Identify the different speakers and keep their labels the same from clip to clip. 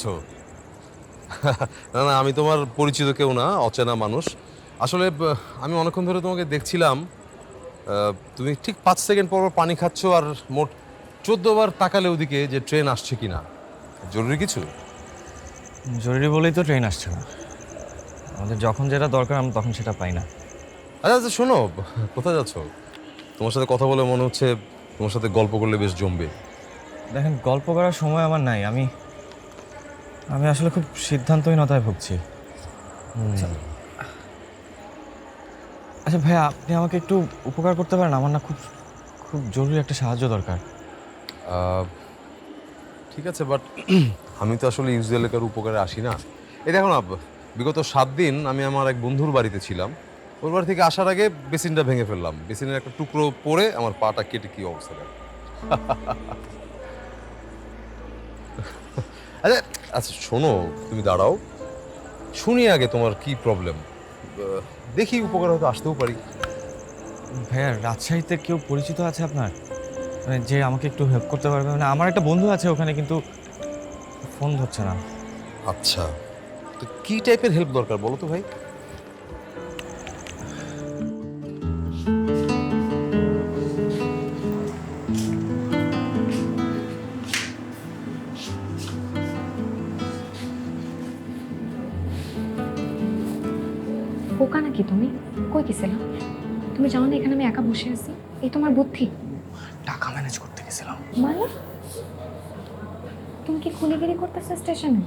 Speaker 1: আছো? না না, আমি তোমার পরিচিত কেউ না, অচেনা মানুষ। আসলে আমি অনেকক্ষণ ধরে তোমাকে দেখছিলাম। তুমি ঠিক 5 সেকেন্ড পর পর পানি খাচ্ছ আর মোট 14 বার তাকালে ওদিকে যে ট্রেন আসছে কিনা। জরুরি কিছু?
Speaker 2: জরুরি বলেই তো ট্রেন আসছে না। আমাদের যখন যেটা দরকার আমরা তখন সেটা পাই না।
Speaker 1: আচ্ছা আচ্ছা, শোনো, কোথায় যাচ্ছ? তোমার সাথে কথা বলে মনে হচ্ছে তোমার সাথে গল্প করলে বেশ জমবে।
Speaker 2: দেখেন, গল্প করার সময় আমার নাই। আমি আমি আসলে খুব সিদ্ধান্তহীনতায় ভুগছি। আচ্ছা আচ্ছা ভাইয়া, আপনি আমাকে একটু উপকার করতে পারেন? আমার না খুব খুব জরুরি একটা সাহায্য দরকার।
Speaker 1: আহ, ঠিক আছে, বাট আমি তো আসলে ইউজুয়াল কারো উপকারে আসি না। এই দেখো না, বিগত 7 দিন আমি আমার এক বন্ধুর বাড়িতে ছিলাম। ওর বাড়ি থেকে আসার আগে বেসিনটা ভেঙে ফেললাম, বেসিনের একটা টুকরো পড়ে আমার পাটা কেটে কি অবস্থা দেয়। আচ্ছা আচ্ছা, শোনো, তুমি দাঁড়াও, শুনি আগে তোমার কি প্রবলেম। দেখি উপকার হয়তো আসতেও পারি।
Speaker 2: ভাইয়া, রাজশাহীতে কেউ পরিচিত আছে আপনার, মানে যে আমাকে একটু হেল্প করতে পারবে? মানে আমার একটা বন্ধু আছে ওখানে, কিন্তু ফোন ধরছে না।
Speaker 1: আচ্ছা, তো কি টাইপের হেল্প দরকার বলো তো ভাই?
Speaker 3: বোকা নাকি তুমি? কই গেছিলাম? তুমি জানো না এখানে আমি একা বসে আছি? এই তোমার বুদ্ধি?
Speaker 2: টাকা ম্যানেজ করতে গেছিলাম।
Speaker 3: মানে তুমি কি খুলিগিরি করতেছো স্টেশনে?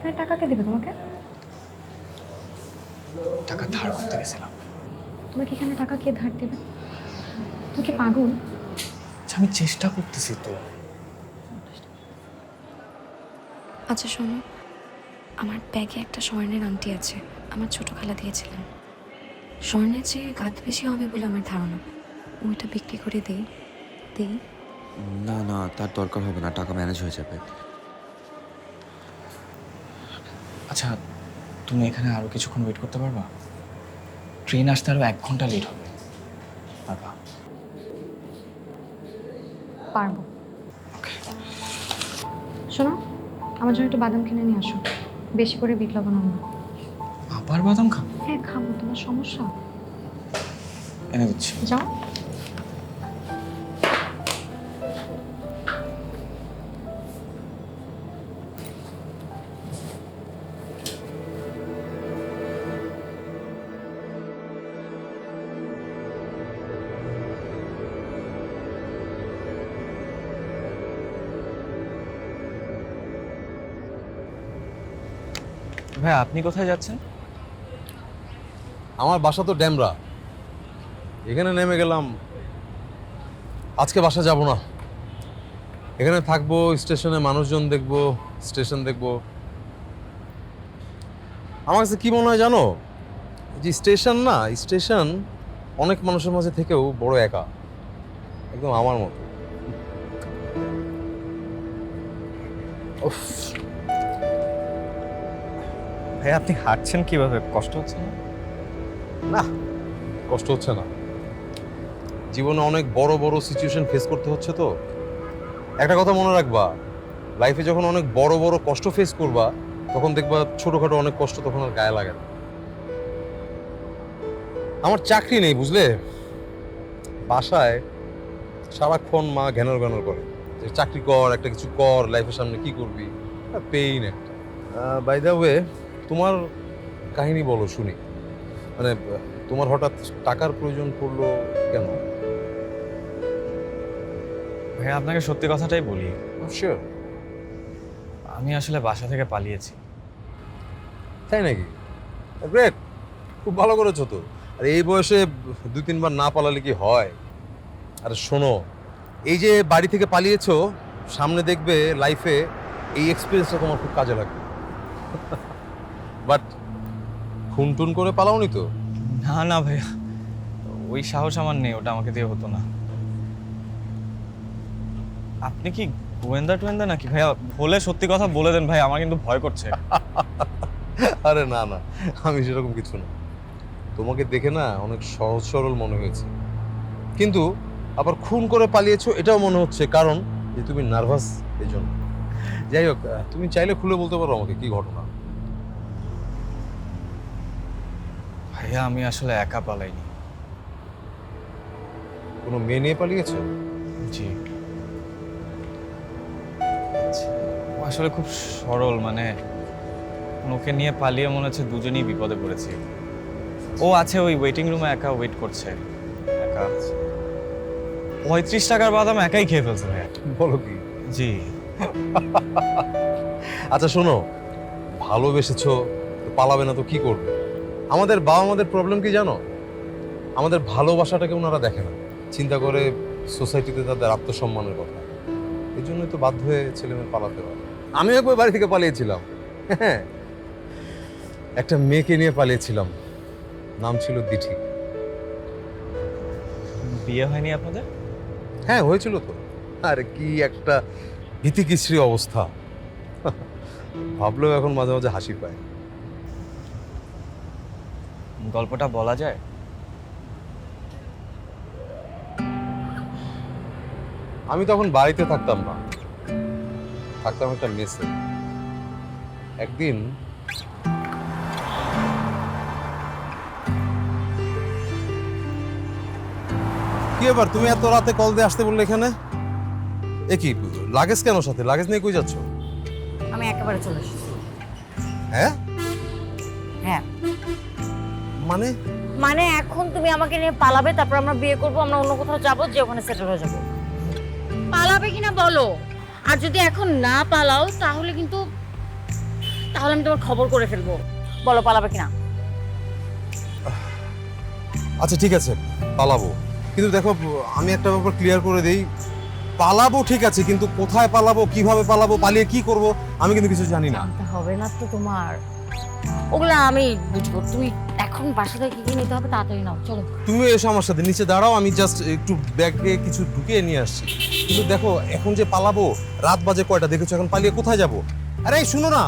Speaker 3: তাই টাকা কে দেবে তোমাকে?
Speaker 2: টাকা ধার করতে গেছিলাম।
Speaker 3: তোমাকে এখানে টাকা কে ধার দেবে? তুমি কি পাগল?
Speaker 2: আচ্ছা, আমি চেষ্টা করতেছি তো।
Speaker 3: আচ্ছা শোনো, আমার ব্যাগে একটা স্বর্ণের আংটি আছে, আমার ছোট খালা দিয়েছিলেন। স্বর্ণের চেয়ে ঘাত বেশি হবে বলে আমার ধারণা। ওইটা বিক্রি করে দিই দিই
Speaker 4: না না, তার দরকার হবে না, টাকা ম্যানেজ হয়ে যাবে।
Speaker 2: আচ্ছা, তুমি এখানে আরো কিছুক্ষণ ওয়েট করতে পারবা? ট্রেন আসতে আরো 1 ঘন্টা লেট হবে। পারবা?
Speaker 3: পারবো। শোনো, আমার জন্য একটু বাদাম কিনে নিয়ে আসো, বেশি করে বিট লবণ আনবো।
Speaker 2: আবার বাদাম খাবো?
Speaker 3: হ্যাঁ খাবো, তোমার সমস্যা?
Speaker 2: এনে দিচ্ছি।
Speaker 3: যাও।
Speaker 2: ভাই, আপনি কোথায় যাচ্ছেন?
Speaker 1: আমার বাসা তো ড্যামরা, এখানে নেমে গেলাম। আজকে বাসা যাব না, এখানে থাকবো, স্টেশনে মানুষজন দেখবো, স্টেশন দেখবো। আমার কাছে কি মনে হয় জানো, এই যে স্টেশন না, স্টেশন অনেক মানুষের মাঝে থেকেও বড় একা, একদম আমার মতো। উফ,
Speaker 2: ভাই, আপনি হাঁটছেন কিভাবে? কষ্ট হচ্ছে না?
Speaker 1: না, কষ্ট হচ্ছে না। জীবনে অনেক বড় বড় সিচুয়েশন ফেস করতে হচ্ছে তো। একটা কথা মনে রাখবা, লাইফে যখন অনেক বড় বড় কষ্ট ফেস করবা, তখন দেখবা ছোটখাটো অনেক কষ্ট তখন আর গায়ে লাগে না। আমার চাকরি নেই বুঝলে, বাসায় সারাক্ষণ মা ঘ্যানর ঘ্যানর করে যে চাকরি কর, একটা কিছু কর, লাইফের সামনে কি করবি। পেইন একটা। বাই দ্য ওয়ে, তোমার কাহিনী বলো শুনি। মানে তোমার হঠাৎ টাকার প্রয়োজন পড়লো কেন?
Speaker 2: ভাই, আপনাকে সত্যি কথাটাই বলি।
Speaker 1: শিওর?
Speaker 2: আমি আসলে বাসা থেকে পালিয়েছি।
Speaker 1: তাই নাকি? গ্রেট, খুব ভালো করেছো তো। আর এই বয়সে 2-3 বার না পালালে কি হয়? আর শোনো, এই যে বাড়ি থেকে পালিয়েছো, সামনে দেখবে লাইফে এই এক্সপিরিয়েন্সটা তোমার খুব কাজে লাগবে। বাট খুন টুন করে পালাওনি তো?
Speaker 2: না না ভাইয়া, ওই সাহস আমার নেই, ওটা আমাকে দিয়ে হতো না। আপনি কি গোয়েন্দা টোয়েন্দা নাকি ভাইয়া? বলে সত্যি কথা বলে দেন ভাই, আমার কিন্তু ভয় করছে।
Speaker 1: আরে না না, আমি সেরকম কিছু না। তোমাকে দেখে না অনেক সহজ সরল মনে হয়েছে, কিন্তু আবার খুন করে পালিয়েছো এটাও মনে হচ্ছে, কারণ যে তুমি নার্ভাস এই জন্য। যাই হোক, তুমি চাইলে খুলে বলতে পারো আমাকে কি ঘটনা।
Speaker 2: ভাইয়া আমি আসলে একা পালাইনি।
Speaker 1: কোনো মেয়ে নিয়ে পালিয়েছো?
Speaker 2: জি, ও আসলে খুব সরল, মানে ওকে নিয়ে পালিয়ে মনে হচ্ছে দুজনেই বিপদে পড়েছি। ও আছে ওই ওয়েটিং রুমে একা ওয়েট করছে, একা 35 টাকার বাদাম একাই খেয়ে ফেলছে ভাইয়া।
Speaker 1: বলো কি?
Speaker 2: জি।
Speaker 1: আচ্ছা শোনো, ভালোবেসেছো তো পালাবে না তো কি করবে? আমাদের বাবা মাদের প্রবলেম কি জানো? আমাদের ভালোবাসাটাকে ওনারা দেখে না, চিন্তা করে সোসাইটিতে তাদের আত্মসম্মানের কথা। এই জন্যই তো বাধ্য হয়ে ছেলেমেয়ে পালাতে পারে। আমি একবার বাড়ি থেকে পালিয়েছিলাম, হ্যাঁ, একটা মেয়েকে নিয়ে পালিয়েছিলাম, নাম ছিল দিঠি।
Speaker 2: বিয়ে হয়নি আপনাদের?
Speaker 1: হ্যাঁ হয়েছিল তো। আরে কি একটা ভীতিকিচ্ছিরি অবস্থা, ভাবলেও এখন মাঝে মাঝে হাসি পায়।
Speaker 2: গল্পটা বলা যায়?
Speaker 1: আমি তখন বাড়িতে থাকতাম না, থাকতাম একটা মেসে। একদিন কি ব্যাপার, তুমি এত রাতে কল দিয়ে আসতে বললে এখানে? এ কি লাগেজ কেন সাথে? লাগেজ নিয়ে কই যাচ্ছ?
Speaker 5: আমি একেবারে চলে এসেছি।
Speaker 1: হ্যাঁ
Speaker 5: হ্যাঁ,
Speaker 1: মানে
Speaker 5: মানে এখন তুমি আমাকে নিয়ে পালাবে, তারপর আমরা বিয়ে করব, আমরা অন্য কোথাও যাবো, যে ওখানে সেটেল হয়ে যাবো। পালাবে কিনা বলো? আর যদি এখন না পালাও তাহলে কিন্তু আমি তোমার খবর করে ফেলবো। বলো পালাবে কিনা?
Speaker 1: আচ্ছা ঠিক আছে, পালাবো, কিন্তু দেখো আমি একটা ব্যাপার ক্লিয়ার করে দেই, পালাবো ঠিক আছে, কিন্তু কোথায় পালাবো, কিভাবে পালাবো, পালিয়ে কি করব, আমি কিন্তু কিছু জানি না।
Speaker 5: জানতে হবে না তো তোমার, ওগুলো আমি বুঝবো। তুমি এখন বাসা থেকে কি নিতে হবে তাড়াতাড়ি নাও, চলো।
Speaker 1: তুমি এসো আমার সাথে, নিচে দাঁড়াও, আমি জাস্ট একটু ব্যাগে কিছু ঢুকিয়ে নিয়ে আসছি। কিন্তু দেখো এখন যে পালাবো, রাত বাজে কয়টা দেখেছো, এখন পালিয়ে কোথায় যাব? আরে এই শুনো না।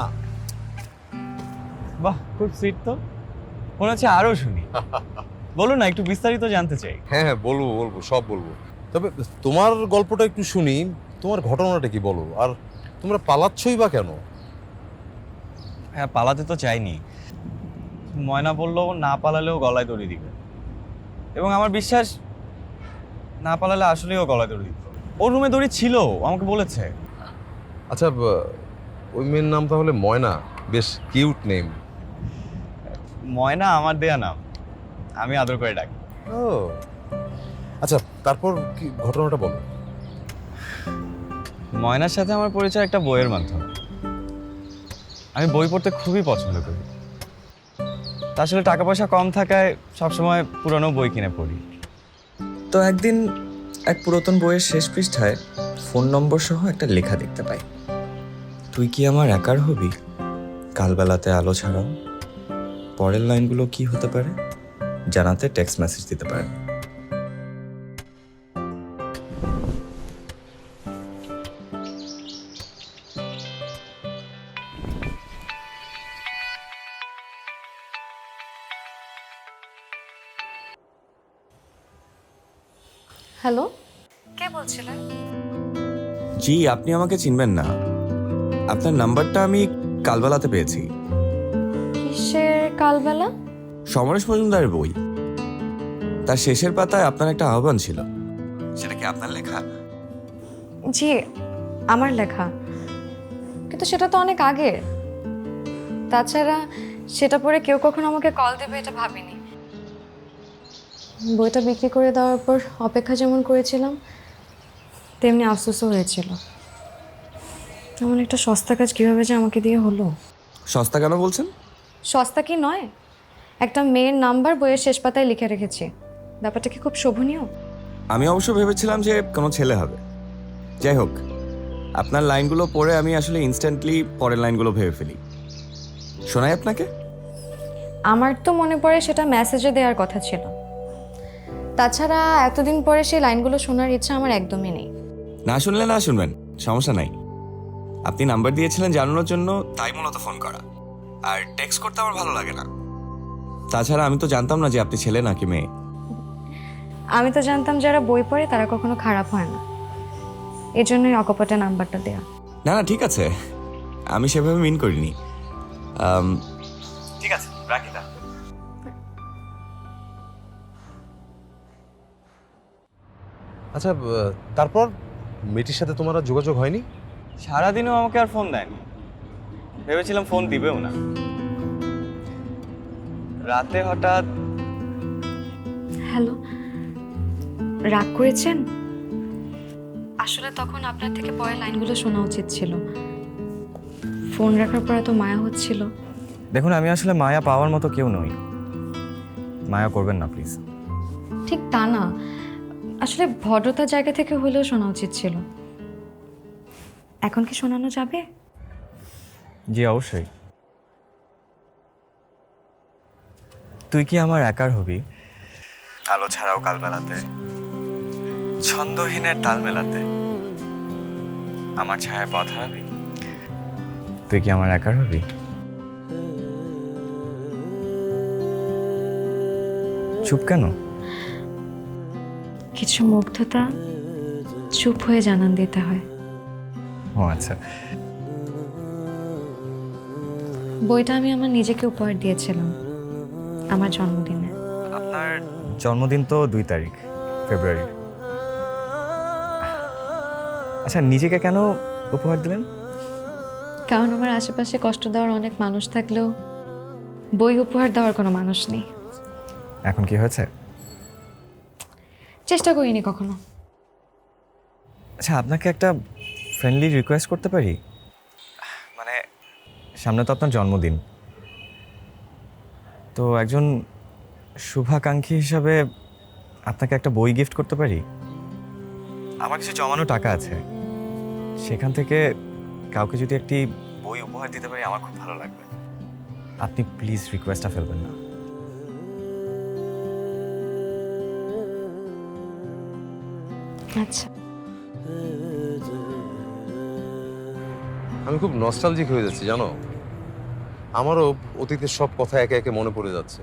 Speaker 2: বাহ, খুব সুইট তো, মনে হচ্ছে আরো শুনি। বলুন না, একটু বিস্তারিত জানতে চাই।
Speaker 1: হ্যাঁ হ্যাঁ বলবো বলবো, সব বলবো, তবে তোমার গল্পটা একটু শুনি, তোমার ঘটনাটা কি বলো, আর তোমরা পালাচ্ছই বা কেন?
Speaker 2: হ্যাঁ, পালাতে তো চাইনি। ময়না বললো না পালালেও গলায় দড়ি দিবে, এবং আমার বিশ্বাস না পালালে আসলেও গলায় দড়ি দিত। ওর রুমে দড়ি ছিল, আমাকে বলেছে।
Speaker 1: আচ্ছা ওই মেয়ের নাম তাহলে ময়না, বেশ কিউট নেম।
Speaker 2: ময়না আমার দেয়া নাম, আমি আদর করে ডাকি।
Speaker 1: ও আচ্ছা, তারপর কি ঘটনাটা বলো।
Speaker 2: ময়নার সাথে আমার পরিচয় একটা বইয়ের মাধ্যমে। আমি বই পড়তে খুবই পছন্দ করি, তা আসলে টাকা পয়সা কম থাকায় সবসময় পুরনো বই কিনে পড়ি।
Speaker 6: তো একদিন এক পুরাতন বইয়ের শেষ পৃষ্ঠায় ফোন নম্বর সহ একটা লেখা দেখতে পাই। তুই কি আমার একার হবি, কালবেলাতে আলো ছাড়াও। পরের লাইনগুলো কি হতে পারে জানাতে টেক্সট মেসেজ দিতে পারেন।
Speaker 3: হ্যালো, কে বলছিলেন?
Speaker 6: জি, আপনি আমাকে চিনবেন না। আপনার নাম্বারটা আমি কালবেলাতে পেয়েছি।
Speaker 3: কিসের কালবেলা?
Speaker 6: সমরেশ মজুমদারের বই, তার শেষের পাতায় আপনার একটা আহ্বান ছিল। সেটা কি আপনার লেখা?
Speaker 3: জি, আমার লেখা, কিন্তু সেটা তো অনেক আগে। তাছাড়া সেটা পরে কেউ কখনো আমাকে কল দেবে এটা ভাবিনি। বইটা বিক্রি করে দেওয়ার পর অপেক্ষা যেমন করেছিলাম তেমনি আফসোসও হয়েছিল। তেমন একটা সস্তা কাজ কীভাবে যে আমাকে দিয়ে হলো।
Speaker 6: সস্তা কেন বলছেন?
Speaker 3: সস্তা কি নয়, একটা মেয়ের নাম্বার বইয়ের শেষ পাতায় লিখে রেখেছি। ব্যাপারটা কি খুব শোভনীয়?
Speaker 6: আমি অবশ্য ভেবেছিলাম যে কোনো ছেলে হবে। যাই হোক, আপনার লাইনগুলো পড়ে আমি আসলে ইনস্ট্যান্টলি পরের লাইনগুলো ভেবে ফেলি। শোনাই আপনাকে?
Speaker 3: আমার তো মনে পড়ে সেটা মেসেজে দেওয়ার কথা ছিল। তাছাড়া এতদিন পরে সেই লাইনগুলো শোনার ইচ্ছা আমার একদমই নেই।
Speaker 6: না শুনলে না শুনবেন, সমস্যা নাই। আপনি নাম্বার দিয়েছিলেন জানানোর জন্য, তাই মূলত ফোন করা। আর টেক্সট করতে আমার ভালো লাগে না। তাছাড়া আমি তো জানতাম না যে আপনি ছেলে নাকি মেয়ে।
Speaker 3: আমি তো জানতাম যারা বই পড়ে তারা কখনো খারাপ হয় না, এজন্যই অকপটে নাম্বারটা দেয়া।
Speaker 6: না না ঠিক আছে, আমি সেভাবে মিন করিনি। ঠিক আছে, রাখি তা।
Speaker 1: আচ্ছা, তারপর মেয়েটির সাথে তোমার আর যোগাযোগ হয়নি?
Speaker 2: সারাদিনও আমাকে আর ফোন দেয়নি, ভেবেছিলাম ফোন দিবেও না। রাতে হঠাৎ
Speaker 3: হ্যালো, রাগ করেছেন? আসলে তখন আপনার থেকে পরের লাইনগুলো শোনা উচিত ছিল। ফোন রাখার পর এত মায়া হচ্ছিল।
Speaker 2: দেখুন, আমি আসলে মায়া পাওয়ার মতো কেউ নই, মায়া করবেন না প্লিজ।
Speaker 3: ঠিক তা না, আসলে ভদ্রতার জায়গা থেকে হলেও শোনা উচিত ছিল। এখন কি শোনানো যাবে?
Speaker 2: জি অবশ্যই। তুই কি আমার একার হবি, আলো ছাড়াও কাল বেলাতে, ছন্দহীনের তাল মেলাতে, আমার ছায়ায় পথ হারাবি। তুই কি আমার একার হবি? চুপ কেন?
Speaker 3: কিছু মুগ্ধতা চুপ হয়ে জানান দিতে হয়।
Speaker 2: ও আচ্ছা।
Speaker 3: বইটা আমি আমার নিজেকে উপহার দিয়েছিলাম আমার জন্মদিনে।
Speaker 2: আপনার জন্মদিন তো 2 তারিখ ফেব্রুয়ারি। আচ্ছা, নিজেকে কেন উপহার দিলেন?
Speaker 3: কারণ আমার আশেপাশে কষ্ট দেওয়ার অনেক মানুষ থাকলেও বই উপহার দেওয়ার কোনো মানুষ নেই।
Speaker 2: এখন কি হয়েছে?
Speaker 3: চেষ্টা করিনি কখনো।
Speaker 2: আচ্ছা, আপনাকে একটা ফ্রেন্ডলি রিকোয়েস্ট করতে পারি? মানে সামনে তো আপনার জন্মদিন, তো একজন শুভাকাঙ্ক্ষী হিসাবে আপনাকে একটা বই গিফট করতে পারি। আমার কিছু জমানো টাকা আছে, সেখান থেকে কাউকে যদি একটি বই উপহার দিতে পারি আমার খুব ভালো লাগবে। আপনি প্লিজ রিকোয়েস্টটা ফেলবেন না।
Speaker 3: আচ্ছা,
Speaker 1: আমি খুব নস্টালজিক হয়ে যাচ্ছি জানো। আমারও অতীতের সব কথা একে একে মনে পড়ে যাচ্ছে।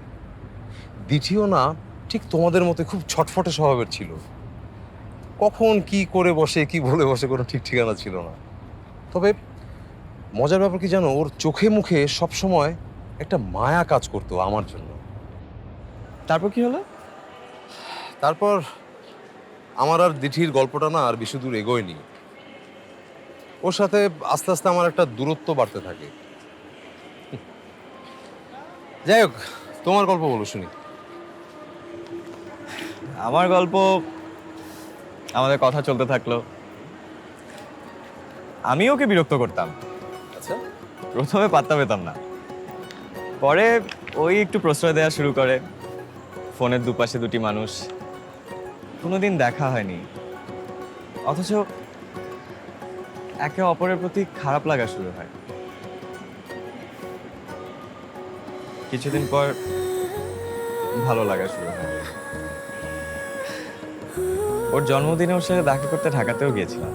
Speaker 1: দ্বিতীয় না, ঠিক তোমাদের মতো খুব ছটফটে স্বভাবের ছিল। কখন কি করে বসে কি বলে বসে কোনো ঠিক ঠিকানা ছিল না। তবে মজার ব্যাপার কি জানো, ওর চোখে মুখে সব সময় একটা মায়া কাজ করতো আমার জন্য।
Speaker 2: তারপর কি হলো?
Speaker 1: তারপর আমার আর দিঠির গল্পটা না আর বেশি দূর এগোয়নি। ওর সাথে আস্তে আস্তে আমার একটা দূরত্ব বাড়তে থাকে। যাই হোক, তোমার গল্প বলো শুনি।
Speaker 2: আমার গল্প, আমাদের কথা চলতে থাকলো। আমি ওকে বিরক্ত করতাম।
Speaker 1: আচ্ছা,
Speaker 2: প্রথমে পাত্তা পেতাম না, পরে ওই একটু প্রশ্রয় দেওয়া শুরু করে। ফোনের দুপাশে দুটি মানুষ, কোনোদিন দেখা হয়নি, অথচ একে অপরের প্রতি খারাপ লাগা শুরু হয়। কিছুদিন পর ভালো লাগা শুরু হয়। ওর জন্মদিনে ওর সাথে দেখা করতে ঢাকাতেও গিয়েছিলাম।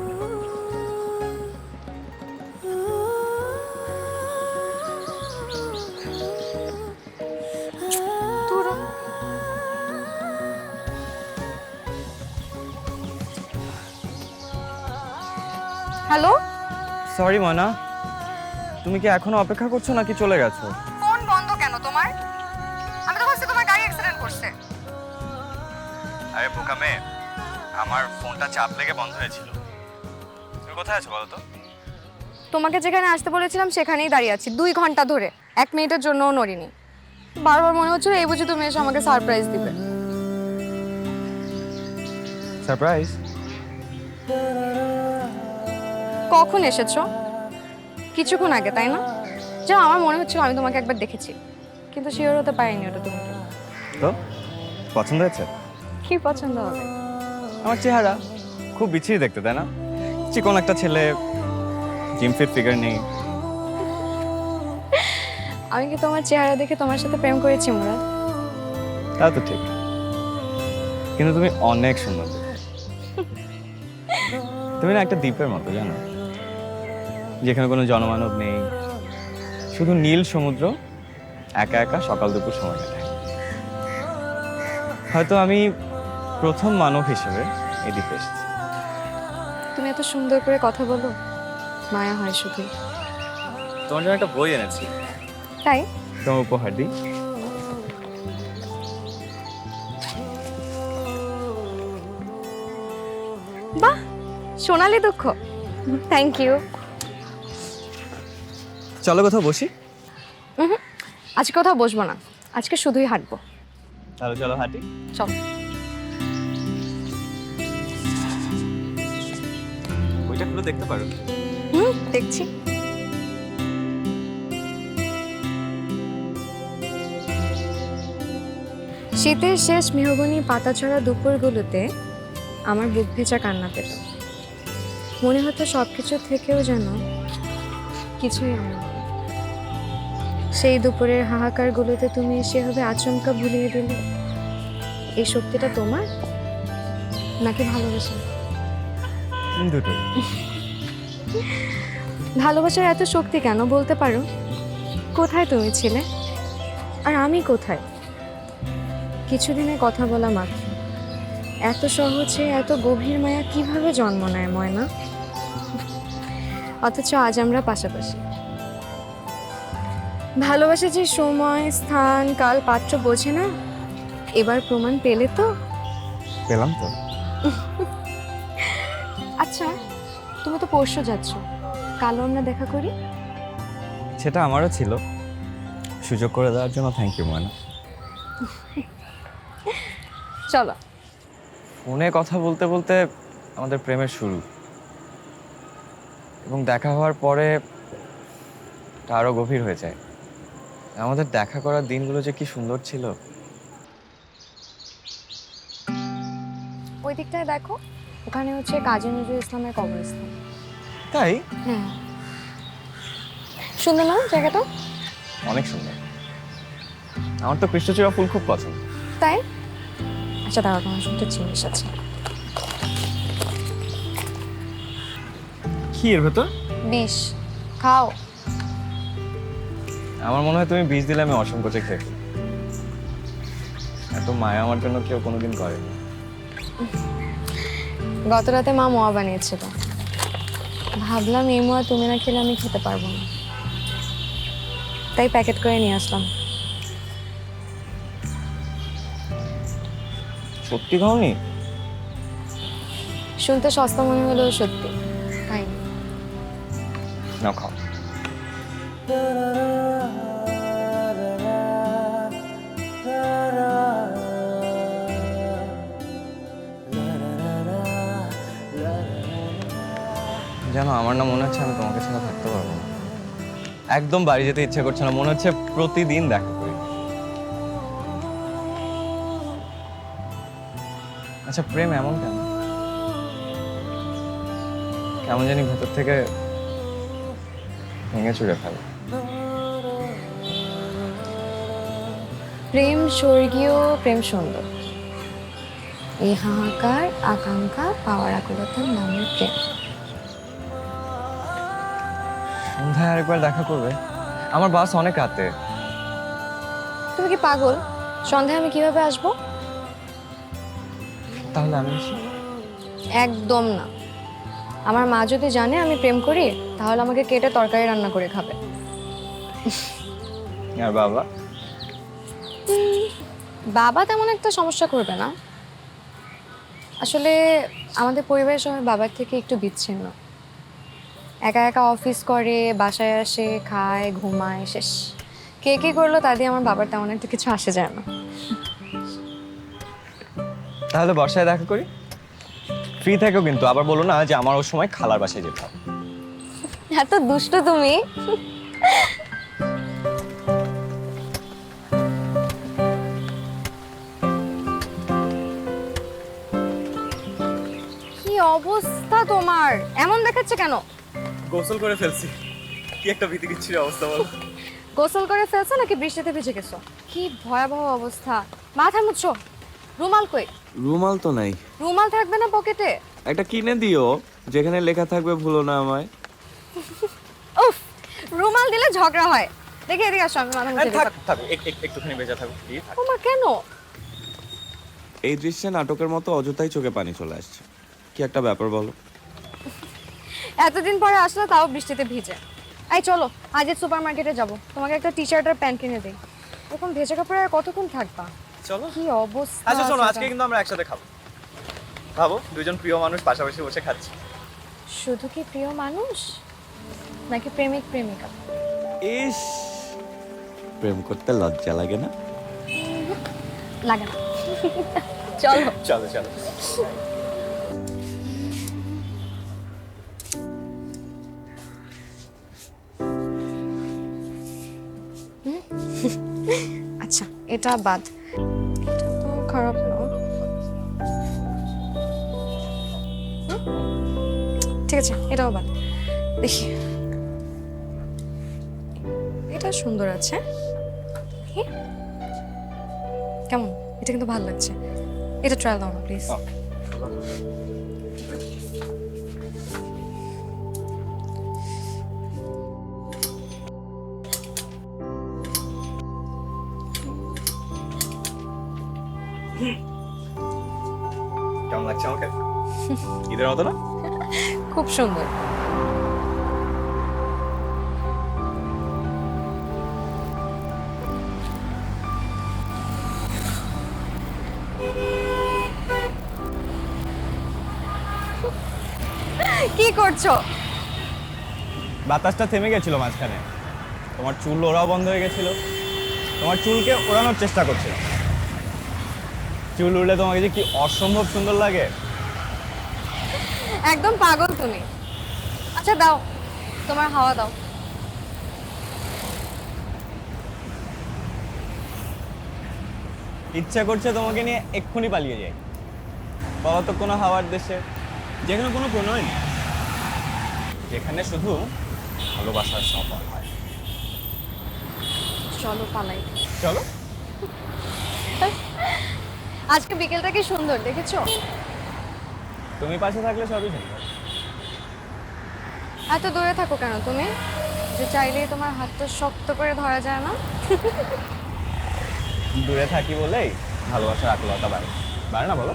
Speaker 7: হ্যালো,
Speaker 2: সরি ময়না, তুমি কি এখনো অপেক্ষা করছো নাকি চলে গেছো?
Speaker 7: ফোন বন্ধ কেন তোমার? আমি তো ভাবছি তোমার গাড়ি অ্যাক্সিডেন্ট করছে।
Speaker 2: আরে বোকা মেয়ে, আমার ফোনটা চাপ লেগে বন্ধ হয়েছিল। তুমি কোথায় আছো বলো তো?
Speaker 7: তোমাকে যেখানে আসতে বলেছিলাম সেখানেই দাঁড়িয়ে আছি 2 ঘন্টা ধরে, 1 মিনিটের জন্যও নড়িনি। বারবার মনে হচ্ছিল এই বুঝি তুমি এসে আমাকে সারপ্রাইজ দিবে।
Speaker 2: সারপ্রাইজ?
Speaker 7: কখন এসেছো? কিছুক্ষণ আগে, তাই না? যা, আমার মনে হচ্ছিল আমি তোমাকে একবার দেখেছি, কিন্তু শিওর হতে পারিনি ওটা তুমি কি।
Speaker 2: তো পছন্দ হয়েছে?
Speaker 7: কি পছন্দ হবে?
Speaker 2: আমার চেহারা খুব বিচ্ছিরি দেখতে, তাই না? চিকন একটা ছেলে, জিম ফিট ফিগার নেই।
Speaker 7: আমি কি তোমার চেহারা দেখে তোমার সাথে প্রেম করেছি মুরাদ?
Speaker 2: তা তো ঠিক, কিন্তু তুমি অনেক সুন্দর দেখতে। তুমি না একটা দ্বীপের মতো, জানো, যেখানে কোনো জনমানব নেই, শুধু নীল সমুদ্র, একা একা সকাল দুপুর সময় কাটায়। হয়তো আমি প্রথম মানব হিসেবে এই দ্বীপে এসেছি।
Speaker 7: তুমি এত সুন্দর করে কথা বলো, মায়া হয় শুধু।
Speaker 2: তোমার জন্য একটা বই এনেছি,
Speaker 7: তাই?
Speaker 2: তোমার উপহার দিই।
Speaker 7: বাহ, সোনালি দুঃখ। Thank you.
Speaker 2: চলো কোথাও বসি।
Speaker 7: আজকে কোথাও বসবো না, আজকে শুধুই হাঁটবো।
Speaker 2: তাহলে চলো হাঁটি।
Speaker 7: চল।
Speaker 2: বইটা খুলে দেখতে পারো।
Speaker 7: দেখছি। শীতের শেষ মেহগনি পাতাছড়া দুপুরগুলোতে আমার বুক ভেজা কান্না পেল। মনে হতো সব কিছু থেকেও যেন কিছুই আমার নেই। সেই দুপুরের হাহাকারগুলোতে তুমি এসে হবে আচমকা ভুলিয়ে দিলে। এই শক্তিটা তোমার নাকি ভালোবাসা?
Speaker 2: দুটো।
Speaker 7: ভালোবাসার এত শক্তি কেন বলতে পারো? কোথায় তুমি ছিলে আর আমি কোথায়? কিছুদিনে কথা বলা মাত্র এত সহজে এত গভীর মায়া কিভাবে জন্ম নেয় ময়না? অথচ আজ আমরা পাশাপাশি। ভালোবাসা যে সময় স্থান কাল পাত্র বোঝে না, এবার প্রমাণ পেলে তো?
Speaker 2: পেলাম তো।
Speaker 7: আচ্ছা, তুমি তো পরশু যাচ্ছ, কালও আমরা দেখা করি।
Speaker 2: সেটা আমারও ছিল, সুযোগ করে দেওয়ার জন্য থ্যাংক ইউ ময়না।
Speaker 7: চলো।
Speaker 2: ফোনে কথা বলতে বলতে আমাদের প্রেমের শুরু, এবং দেখা হওয়ার পরে তা আরও গভীর হয়ে যায়। আমাদের দেখা করার দিনগুলো যে কি সুন্দর ছিল।
Speaker 7: ওই দিকটায় দেখো, ওখানে হচ্ছে কাজী নজরুল ইসলামের কবরস্থান।
Speaker 2: তাই?
Speaker 7: হ্যাঁ, সুন্দর না জায়গাটা?
Speaker 2: অনেক সুন্দর। আমার তো কৃষ্ণচূড়া ফুল খুব পছন্দ।
Speaker 7: তাই? আচ্ছা দাঁড়াও, তোমার শুনতে জিনিস আছে।
Speaker 2: কি এর ভেতর?
Speaker 7: বিষ, খাও।
Speaker 2: আমার মনে হয় তুমি বীজ দিলে আমি অসংকোচে খেয়ে ফেলি। এত মায়া আমার জন্য কেউ কোনোদিন করেনি।
Speaker 7: গত রাতে মা মোয়া বানিয়েছিল, ভাবলাম এই মোয়া তুমি না খেলে আমি খেতে পারবো না, তাই প্যাকেট করে নিয়ে আসলাম।
Speaker 2: সত্যি খাওনি?
Speaker 7: শুনতে সস্তা মনে হলেও সত্যি তাই।
Speaker 2: না খাও। জানো, আমার না মনে হচ্ছে আমি তোমাকে ছাড়া থাকতে পারবো না। একদম বাড়ি যেতে ইচ্ছে করছে না, মনে হচ্ছে প্রতিদিন দেখা করি। আচ্ছা, প্রেম এমন কেন? কেমন জানি ভেতর থেকে ভেঙে চুরে ফেলে।
Speaker 7: প্রেম স্বর্গীয়, প্রেম সুন্দর। এই হাহাকার আকাঙ্ক্ষা পাওয়ার আকুলতার নামের প্রেম।
Speaker 2: সন্ধ্যায় আরেকবার দেখা করবে? আমার বাস অনেক রাতে।
Speaker 7: তুমি কি পাগল? সন্ধ্যায় আমি কিভাবে আসবো?
Speaker 2: তাহলে আমি আসি?
Speaker 7: একদম না। আমার মা যদি জানে আমি প্রেম করি, তাহলে আমাকে কেটে তরকারি রান্না করে খাবে।
Speaker 2: আর বাবা?
Speaker 7: বাবা তেমন একটা সমস্যা করবে না। আসলে আমাদের পরিবারের সবাই বাবার থেকে একটু বিচ্ছিন্ন। একা একা অফিস করে, বাসায় আসে, খায়, ঘুমায়, শেষ। কে কি করলো তা দিয়ে আমার বাবার তেমন একটা কিছু আসে যায় না।
Speaker 2: তাহলে বর্ষায় দেখা করি। ফ্রি থেকো কিন্তু, আবার বলো না যে আমার ওই সময় খালার বাসায় যেতে হবে।
Speaker 7: এত দুষ্ট তুমি। কি অবস্থা তোমার? এমন দেখাচ্ছে কেন?
Speaker 2: গোসল করে ফেলছি। কি একটা ভীতি কিচ্ছির অবস্থা বলো।
Speaker 7: গোসল করে ফেলছো নাকি বৃষ্টিতে ভিজে গেছো? কি ভয়াবহ অবস্থা। মাথা মুছছো। রুমাল কই?
Speaker 4: রুমাল তো নাই।
Speaker 7: রুমাল থাকবে না পকেটে?
Speaker 4: একটা কিনে দিও, যেখানে লেখা থাকবে ভুলো না আমায়।
Speaker 7: উফ, রুমাল দিলে ঝগড়া হয়। দেখে এদিকে আসো, আমি মাথা মুছে দিই।
Speaker 2: থাক, একটুখানি বেঁচে থাকো।
Speaker 7: ওমা কেন?
Speaker 4: এই দৃশ্যে নাটকের মতো অযথাই চোখে পানি চলে আসছে। কি একটা ব্যাপার বলো।
Speaker 7: এতদিন পরে আসলে তাও বৃষ্টিতে ভিজে। এই চলো আজকে সুপার মার্কেটে যাবো, তোমাকে একটা টি শার্ট আর প্যান্ট কিনে দিই। এরকম ভেজা কাপড়ে আর কতক্ষণ থাকবা?
Speaker 2: চলো।
Speaker 7: কি অবস্থা!
Speaker 2: আচ্ছা শোনো,
Speaker 7: সেটা।
Speaker 2: আজকে কিন্তু আমরা একসাথে খাবো। খাবো, দুজন প্রিয় মানুষ পাশাপাশি বসে খাচ্ছি।
Speaker 7: শুধু কি প্রিয় মানুষ নাকি প্রেমিক প্রেমিকা?
Speaker 2: ইস,
Speaker 4: প্রেম করতে লজ্জা লাগে না?
Speaker 7: লাগে না। চলো
Speaker 2: চলো চলো।
Speaker 7: আচ্ছা এটা বাদ, এটা তো খারাপ না। ঠিক আছে এটাও বাদ। দেখি এটা সুন্দর আছে। দেখি। কেমন? এটা কিন্তু ভালো লাগছে। এটা ট্রায়াল দাও না প্লিজ।
Speaker 2: কেমন লাগছে আমাকে? ঈদের মতো না?
Speaker 7: খুব সুন্দর। কি করছো?
Speaker 2: বাতাসটা থেমে গেছিল মাঝখানে, তোমার চুল ওড়াও বন্ধ হয়ে গেছিল, তোমার চুলকে ওড়ানোর চেষ্টা করছিল। চুল উড়লে তোমাকে যে কি অসম্ভব সুন্দর লাগে।
Speaker 7: একদম পাগল তুমি। আচ্ছা দাও, তোমার হাওয়া দাও।
Speaker 2: ইচ্ছা করছে তোমাকে নিয়ে এক্ষুনি পালিয়ে যাই, পলাতক কোনো হাওয়ার দেশে, যেখানে কোনো প্রণয় নেই, যেখানে শুধু ভালোবাসার সফল হয়।
Speaker 7: চলো পালাই।
Speaker 2: চলো।
Speaker 7: আজকে বিকেলটা কি সুন্দর দেখেছো?
Speaker 2: তুমি পাশে থাকলে সবই সুন্দর।
Speaker 7: এত দূরে থাকো কেন তুমি, যে চাইলেই তোমার হাতটা শক্ত করে ধরা যায় না?
Speaker 2: দূরে থাকি বলেই ভালোবাসার আকুলতা বাড়ে, বাড়ে না বলো?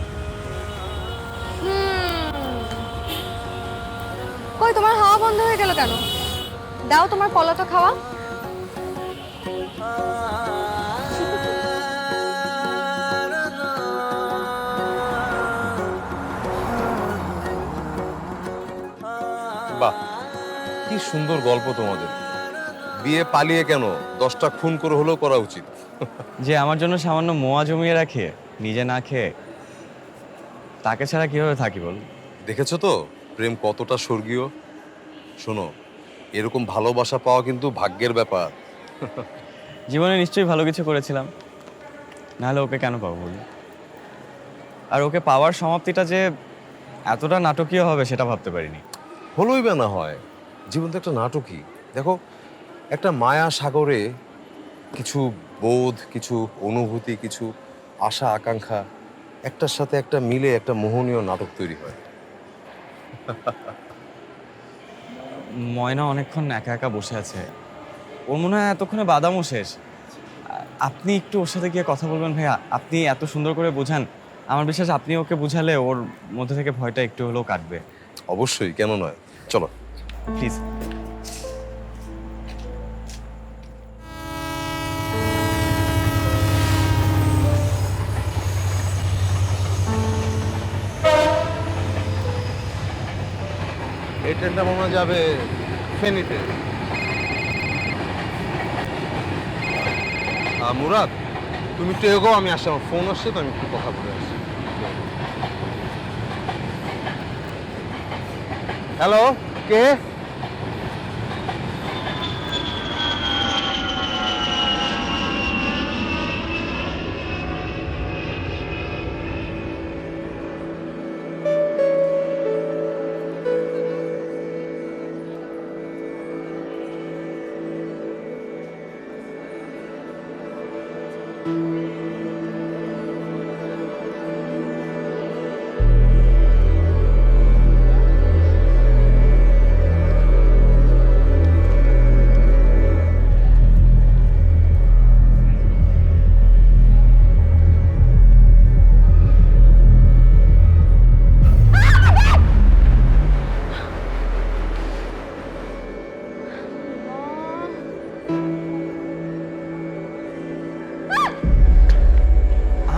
Speaker 7: কই তোমার হাওয়া বন্ধ হয়ে গেল কেন? দাও তোমার পলাতক খাওয়া।
Speaker 1: বাহ, কি সুন্দর গল্প তোমাদের। বিয়ে পালিয়ে কেন, 10টা খুন করে হলেও করা উচিত।
Speaker 2: যে আমার জন্য সামান্য মোয়া জমিয়ে রাখে নিজে না খেয়ে, তাকে ছাড়া কিভাবে থাকি বল?
Speaker 1: দেখেছো তো প্রেম কতটা স্বর্গীয়। শোনো, এরকম ভালোবাসা পাওয়া কিন্তু ভাগ্যের ব্যাপার।
Speaker 2: জীবনে নিশ্চয়ই ভালো কিছু করেছিলাম, নাহলে ওকে কেন পাবো বলি? আর ওকে পাওয়ার সমাপ্তিটা যে এতটা নাটকীয় হবে সেটা ভাবতে পারিনি।
Speaker 1: হলোই বা না হয়, জীবন তো একটা নাটকই। দেখো, একটা মায়া সাগরে কিছু বোধ, কিছু অনুভূতি, কিছু আশা আকাঙ্ক্ষা একটার সাথে একটা মিলে একটা মোহনীয় নাটক তৈরি হয়।
Speaker 2: ময়না অনেকক্ষণ একা একা বসে আছে, ওর মনে হয় এতক্ষণে বাদামও শেষ। আপনি একটু ওর সাথে গিয়ে কথা বলবেন ভাইয়া, আপনি এত সুন্দর করে বোঝান, আমার বিশ্বাস আপনি ওকে বুঝালে ওর মধ্যে থেকে ভয়টা একটু হলেও কাটবে।
Speaker 1: অবশ্যই, কেন নয়, চলো।
Speaker 2: প্লিজ।
Speaker 1: এই ট্রেনটা মনে হয় যাবে ফেনীতে। মুরাদ, তুমি একটু এগো, আমি আসছি, আমার ফোন আসছে তো, আমি একটু কথা বলে আসছি। হ্যালো, কে?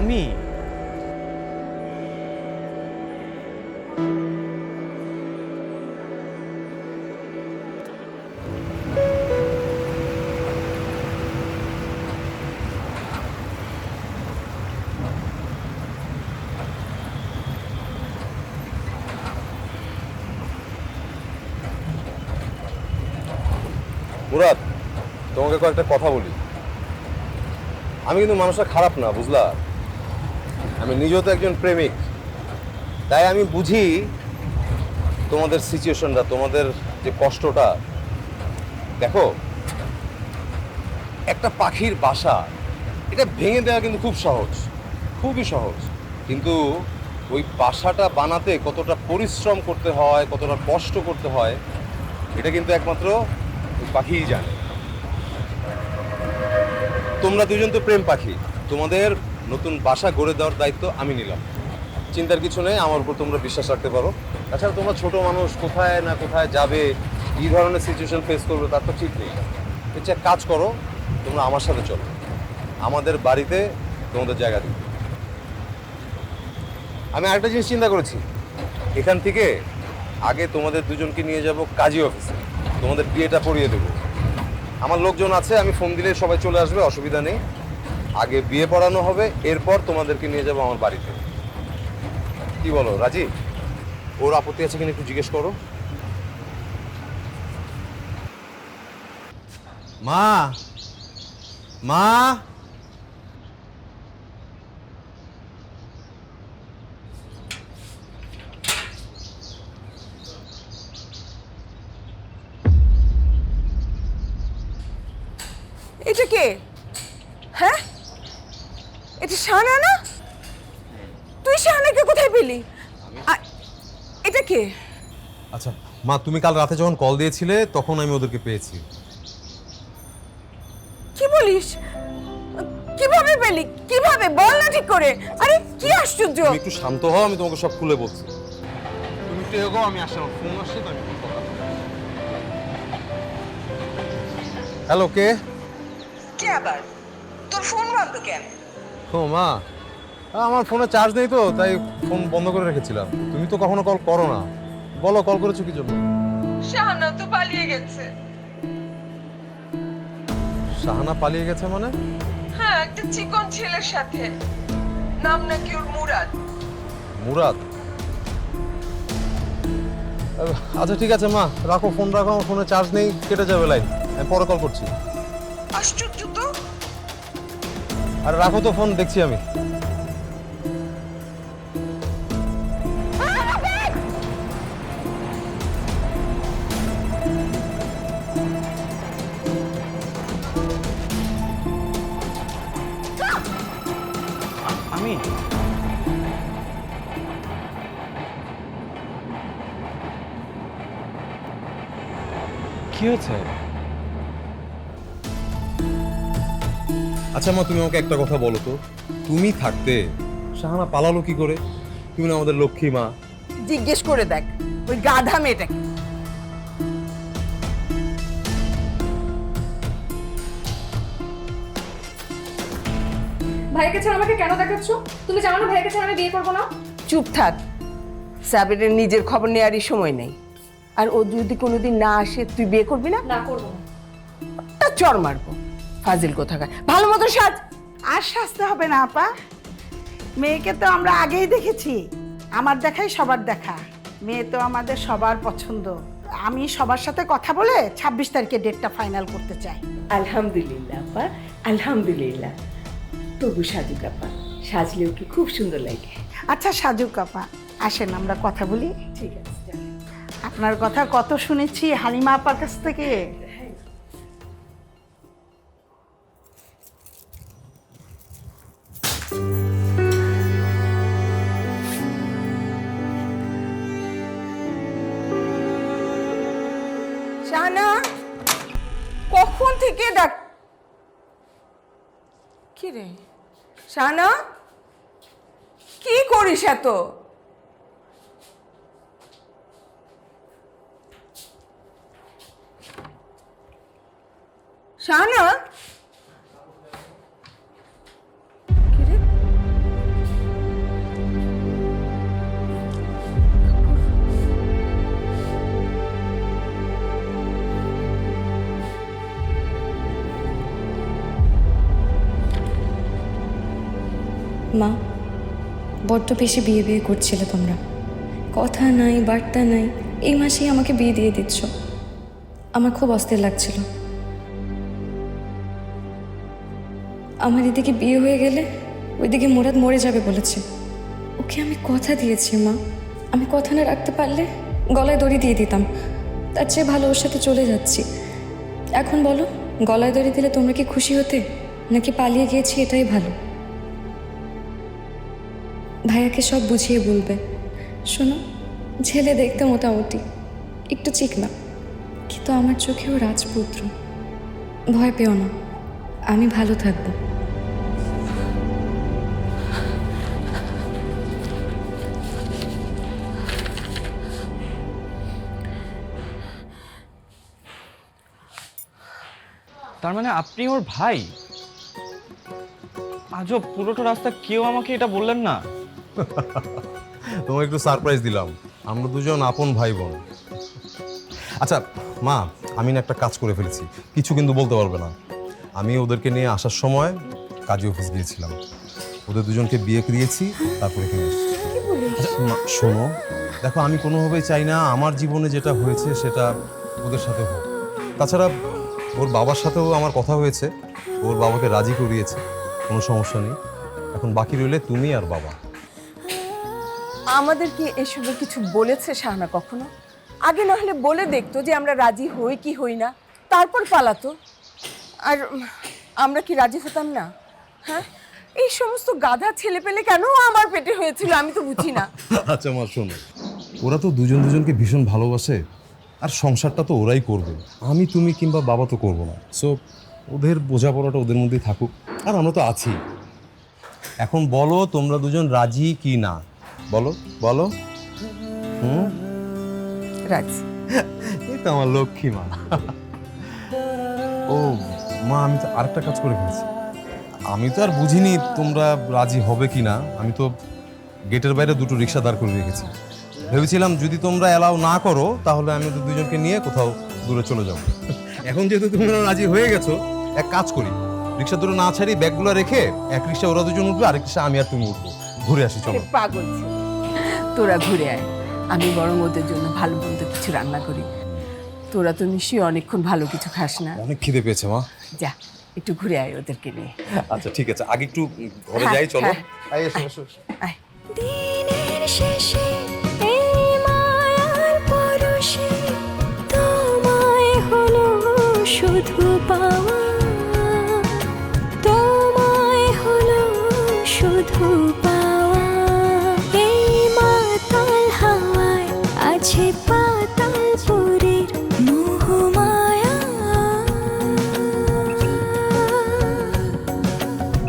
Speaker 2: আমি
Speaker 1: মুরাদ, তোমাকে কয়েকটা কথা বলি। আমি কিন্তু মানুষটা খারাপ না, বুঝলা? আমি নিজেও তো একজন প্রেমিক, তাই আমি বুঝি তোমাদের সিচুয়েশনটা, তোমাদের যে কষ্টটা। দেখো, একটা পাখির বাসা এটা ভেঙে দেওয়া কিন্তু খুব সহজ, খুবই সহজ। কিন্তু ওই বাসাটা বানাতে কতটা পরিশ্রম করতে হয়, কতটা কষ্ট করতে হয়, এটা কিন্তু একমাত্র ওই পাখিই জানে। তোমরা দুজন তো প্রেম পাখি, তোমাদের নতুন বাসা গড়ে দেওয়ার দায়িত্ব আমি নিলাম। চিন্তার কিছু নেই, আমার উপর তোমরা বিশ্বাস রাখতে পারো। তাছাড়া তোমরা ছোট মানুষ, কোথায় না কোথায় যাবে, এই ধরনের সিচুয়েশন ফেস করবে তার তো ঠিক নেই। হচ্ছে এক কাজ করো, তোমরা আমার সাথে চলো, আমাদের বাড়িতে তোমাদের জায়গা দিই। আমি আরেকটা জিনিস চিন্তা করেছি, এখান থেকে আগে তোমাদের দুজনকে নিয়ে যাব কাজী অফিসে, তোমাদের বিয়েটা পড়িয়ে দেবো। আমার লোকজন আছে, আমি ফোন দিলে সবাই চলে আসবে, অসুবিধা নেই। আগে বিয়ে পড়ানো হবে, এরপর তোমাদেরকে নিয়ে যাবো আমার বাড়িতে। কি বলো, রাজি? ওর আপত্তি আছে কিনা একটু জিজ্ঞেস করো। মা, মা,
Speaker 8: এটা কে? হ্যাঁ, এটা শাহানা না? তুই শাহানাকে কোথায় পেলি? এটা কে?
Speaker 1: আচ্ছা মা, তুমি কাল রাতে যখন কল দিয়েছিলে তখন আমি ওদেরকে পেয়েছি।
Speaker 8: কি বলিস? কিভাবে পেলি? কিভাবে বল না ঠিক করে। আরে কি আশ্চর্য!
Speaker 1: তুমি একটু শান্ত হও, আমি তোমাকে সব খুলে বলছি। তুমি একটু এগো, আমি আসছি, আমার ফোন আসছে তো আমি কথা বলবো। হ্যালো, কে?
Speaker 8: কে আবার? তোর ফোন বন্ধ কেন?
Speaker 1: ও মা, আমার ফোনে চার্জ নেই তো, তাই ফোন বন্ধ করে রেখেছিলাম। তুমি তো কখনো কল করো না, বলো কল করেছো কি জন্য?
Speaker 8: শাহানা তো পালিয়ে গেছে।
Speaker 1: শাহানা পালিয়ে গেছে মানে?
Speaker 8: হ্যাঁ, একটা চিকন ছেলের সাথে, নাম নাকি ওর মুরাদ।
Speaker 1: মুরাদ? আচ্ছা ঠিক আছে মা, রাখো, ফোন রাখো, আমার ফোনে চার্জ নেই, কেটে যাবে লাইন, আমি পরে কল করছি।
Speaker 8: আশ্চর্য তো!
Speaker 1: আর রাখো তো ফোন, দেখছি আমি।
Speaker 2: আমি কি হয়েছে?
Speaker 1: আচ্ছা মা, তুমি আমাকে একটা কথা বলো তো, তুমি থাকতে শাহানা পালালো কি করে? তুমি না আমাদের লক্ষ্মী মা।
Speaker 8: জিজ্ঞেস করে দেখ ওই গাধা মেয়েটাকে।
Speaker 7: ভাইকে ছাড়া আমাকে কেন দেখাচ্ছ? তুমি জানো না ভাইকে ছাড়া আমি বিয়ে করবো না?
Speaker 8: চুপ থাক, সাবিরের নিজের খবর নেওয়ারই সময় নেই। আর ও যদি কোনোদিন না আসে তুই বিয়ে করবি না?
Speaker 7: না করবো না।
Speaker 8: তা চর মারবো, ফাজিল কোথাকার। ভালো মতো সাজ।
Speaker 9: আর সাজতে হবে না আপা, মেয়েকে তো আমরা আগেই দেখেছি, আমার দেখাই সবার দেখা। মেয়ে তো আমাদের সবার পছন্দ। আমি সবার সাথে কথা বলে 26 তারিখে ডেটটা ফাইনাল করতে চাই।
Speaker 10: আলহামদুলিল্লাহ আপা, আলহামদুলিল্লাহ। তবু সাজুক আপা, সাজলেও কি খুব সুন্দর লাগে।
Speaker 9: আচ্ছা সাজুক আপা, আসেন আমরা কথা বলি।
Speaker 10: ঠিক আছে, চল।
Speaker 9: আপনার কথা কত শুনেছি হালিমা আপার কাছ থেকে।
Speaker 8: শাহানা, কখন থেকে ডাক। কি রে শাহানা, কি করিস এত? শাহানা, কি রে
Speaker 3: মা, বড্ড বেশি বিয়ে বিয়ে করছিলে তোমরা। কথা নাই, বার্তা নাই, এই মাসেই আমাকে বিয়ে দিয়ে দিচ্ছ। আমার খুব অস্থির লাগছিল। আমার এদিকে বিয়ে হয়ে গেলে ওইদিকে মুরাদ মরে যাবে বলেছে। ওকে আমি কথা দিয়েছি মা, আমি কথা না রাখতে পারলে গলায় দড়ি দিয়ে দিতাম। তার চেয়ে ভালো ওর সাথে চলে যাচ্ছি। এখন বলো, গলায় দড়ি দিলে তোমরা কি খুশি হতে, নাকি পালিয়ে গিয়েছি এটাই ভালো? ভাইয়াকে সব বুঝিয়ে বলবে। শোনো, ছেলে দেখতে মোটামুটি একটু চিকনা, কিন্তু আমার চোখেও রাজপুত্র। ভয় পেও না, আমি ভালো থাকবো।
Speaker 2: তার মানে আপনি ওর ভাই? আজব, পুরোটা রাস্তা কেউ আমাকে এটা বললেন না।
Speaker 1: তোমাকে একটু সারপ্রাইজ দিলাম, আমরা দুজন আপন ভাই বোন। আচ্ছা মা, আমি না একটা কাজ করে ফেলেছি, কিছু কিন্তু বলতে পারবে না। আমি ওদেরকে নিয়ে আসার সময় কাজী অফিস গিয়েছিলাম, ওদের দুজনকে বিয়ে দিয়েছি, তারপরে এখানে এসেছি। আচ্ছা, মা, শোনো, দেখো আমি কোনোভাবেই চাই না আমার জীবনে যেটা হয়েছে সেটা ওদের সাথে হোক। তাছাড়া ওর বাবার সাথেও আমার কথা হয়েছে, ওর বাবাকে রাজি করিয়েছে, কোনো সমস্যা নেই। এখন বাকি রইলে তুমি আর বাবা।
Speaker 8: আমাদের কি এসবে কিছু বলেছে শাহানা কখনো? আগে না হলে বলে দেখতো যে আমরা রাজি হই কি হই না, তারপর পালাতো। আর আমরা কি রাজি হতাম না? হ্যাঁ, এই সমস্ত গাধা ছেলে পেলে কেন আমার পেটে হয়েছিল আমি তো বুঝি না।
Speaker 1: আচ্ছা মা, শোনো, ওরা তো দুজন দুজনকে ভীষণ ভালোবাসে, আর সংসারটা তো ওরাই করবে, আমি তুমি কিংবা বাবা তো করবো না। সো ওদের বোঝাপড়াটা ওদের মধ্যেই থাকুক, আর আমরা তো আছি। এখন বলো তোমরা দুজন রাজি কি না, বলো বলো।
Speaker 8: রাজি।
Speaker 1: এই তো আমার লক্ষ্মী মা। ও মা, আমি তো আরেকটা কাজ করে ফেলেছি। আমি তো আর বুঝিনি তোমরা রাজি হবে কি না। আমি তো গেটের বাইরে দুটো রিক্সা দাঁড় করে রেখেছি। ভেবেছিলাম যদি তোমরা অ্যালাউ না করো তাহলে আমি ওদের দুজনকে নিয়ে কোথাও দূরে চলে যাব। এখন যেহেতু তোমরা রাজি হয়ে গেছো, এক কাজ করি, রিক্সা দূরে না ছাড়ি ব্যাগগুলো রেখে এক রিক্সা ওরা দুজন উঠবে, আরেক রিক্সা আমি আর তুমি উঠবো, ঘুরে আসি। চলো।
Speaker 8: পাগল ছিল। তোরা ঘুরে আয়, আমি বরং ওদের জন্য ভালো মন্দ কিছু রান্না করি। তোরা তো নিশ্চয়ই অনেকক্ষণ ভালো কিছু খাস না।
Speaker 1: অনেক খিদে পেয়েছে মা।
Speaker 8: যা একটু ঘুরে আয় ওদেরকে নিয়ে।
Speaker 1: আচ্ছা ঠিক আছে, আগে একটু ঘরে
Speaker 8: হ্যাঁ,
Speaker 1: যাই, চলো।
Speaker 8: হ্যাঁ।
Speaker 1: আয়, এসো, এসো, এসো।
Speaker 8: আয়।